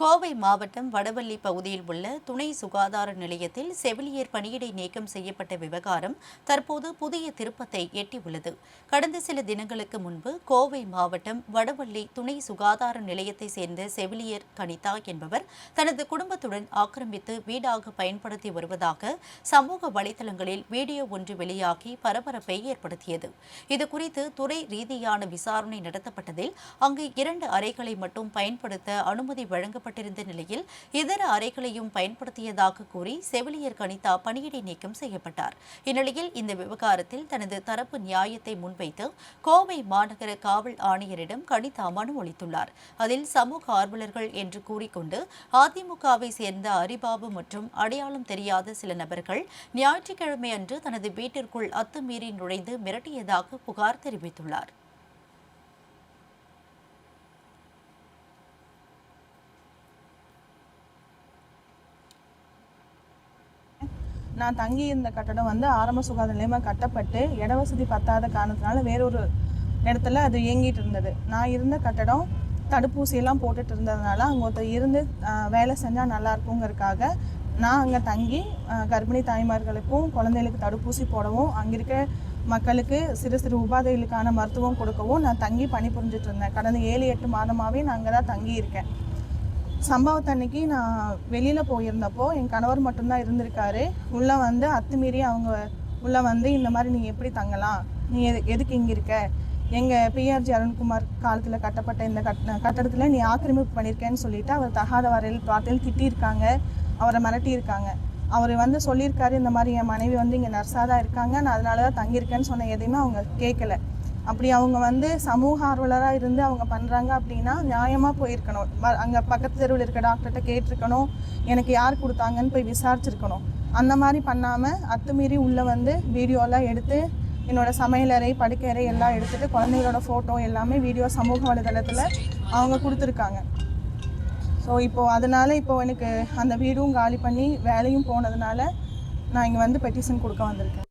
கோவை மாவட்டம் வடவள்ளி பகுதியில் உள்ள துணை சுகாதார நிலையத்தில் செவிலியர் பணியிடை நீக்கம் செய்யப்பட்ட விவகாரம் தற்போது புதிய திருப்பத்தை எட்டியுள்ளது. கடந்த சில தினங்களுக்கு முன்பு கோவை மாவட்டம் வடவள்ளி துணை சுகாதார நிலையத்தை சேர்ந்த செவிலியர் கனிதா என்பவர் தனது குடும்பத்துடன் ஆக்கிரமித்து வீடாக பயன்படுத்தி வருவதாக சமூக வலைதளங்களில் வீடியோ ஒன்று வெளியாகி பரபரப்பை ஏற்படுத்தியது. இதுகுறித்து துறை ரீதியான விசாரணை நடத்தப்பட்டதில் அங்கு 2 அறைகளை மட்டும் பயன்படுத்த அனுமதி வழங்கப்பட்டிருந்த நிலையில் இதர அறைகளையும் பயன்படுத்தியதாக கூறி செவிலியர் கனிதா பணியிடை நீக்கம் செய்யப்பட்டார். இந்நிலையில் இந்த விவகாரத்தில் தனது தரப்பு நியாயத்தை முன்வைத்து கோவை மாநகர காவல் ஆணையரிடம் கனிதா மனு அளித்துள்ளார். அதில் சமூக ஆர்வலர்கள் என்று கூறிக்கொண்டு அதிமுகவை சேர்ந்த அரிபாபு மற்றும் அடையாளம் தெரியாத சில நபர்கள் ஞாயிற்றுக்கிழமை அன்று தனது வீட்டிற்குள் அத்துமீறி நுழைந்து மிரட்டியதாக புகார் தெரிவித்துள்ளார். நான் தங்கி இருந்த கட்டடம் வந்து ஆரம்ப சுகாதார நிலையமாக கட்டப்பட்டு இடவசதி பத்தாத காரணத்தினால வேறொரு இடத்துல அது இயங்கிட்டு இருந்தது. நான் இருந்த கட்டடம் தடுப்பூசியெல்லாம் போட்டுட்டு இருந்ததுனால அங்கே ஒருத்தர் இருந்து வேலை செஞ்சால் நல்லா இருக்குங்கிறதுக்காக நான் அங்கே தங்கி கர்ப்பிணி தாய்மார்களுக்கும் குழந்தைகளுக்கு தடுப்பூசி போடவும் அங்கே இருக்க மக்களுக்கு சிறு சிறு உபாதைகளுக்கான மருத்துவம் கொடுக்கவும் நான் தங்கி பணிபுரிஞ்சிட்டு இருந்தேன். கடந்த 7-8 மாதமாகவே நான் அங்கே தான் தங்கி இருக்கேன். சம்பவத்தன்னைக்கு நான் வெளியில் போயிருந்தப்போ என் கணவர் மட்டும்தான் இருந்திருக்காரு. உள்ளே வந்து அத்துமீறி அவங்க உள்ளே வந்து இந்த மாதிரி நீ எப்படி தங்கலாம், நீ எதுக்கு இங்கே இருக்க, எங்கள் பிஆர்ஜி அருண்குமார் காலத்தில் கட்டப்பட்ட இந்த கட்டடத்தில் நீ ஆக்கிரமிப்பு பண்ணியிருக்கேன்னு சொல்லிட்டு அவர் தகாத வார்த்தையில் திட்டியிருக்காங்க, அவரை மிரட்டியிருக்காங்க. அவர் வந்து சொல்லியிருக்காரு இந்த மாதிரி என் மனைவி வந்து இங்கே நர்ஸாக தான் இருக்காங்க, நான் அதனால தான் தங்கியிருக்கேன்னு சொன்ன எதையுமே அவங்க கேட்கல. அப்படி அவங்க வந்து சமூக ஆர்வலராக இருந்து அவங்க பண்ணுறாங்க அப்படின்னா நியாயமாக போயிருக்கணும். அங்கே பக்கத்து தெருவில் இருக்க டாக்டர்கிட்ட கேட்டிருக்கணும், எனக்கு யார் கொடுத்தாங்கன்னு போய் விசாரிச்சிருக்கணும். அந்த மாதிரி பண்ணாமல் அத்துமீறி உள்ளே வந்து வீடியோலாம் எடுத்து என்னோடய சமையலறை படுக்கையறை எல்லாம் எடுத்துகிட்டு குழந்தைகளோட ஃபோட்டோ எல்லாமே வீடியோ சமூக வலைதளத்தில் அவங்க கொடுத்துருக்காங்க. ஸோ இப்போது அதனால் இப்போது எனக்கு அந்த வீடும் காலி பண்ணி வேலையும் போனதுனால நான் இங்கே வந்து பெட்டிஷன் கொடுக்க வந்திருக்கேன்.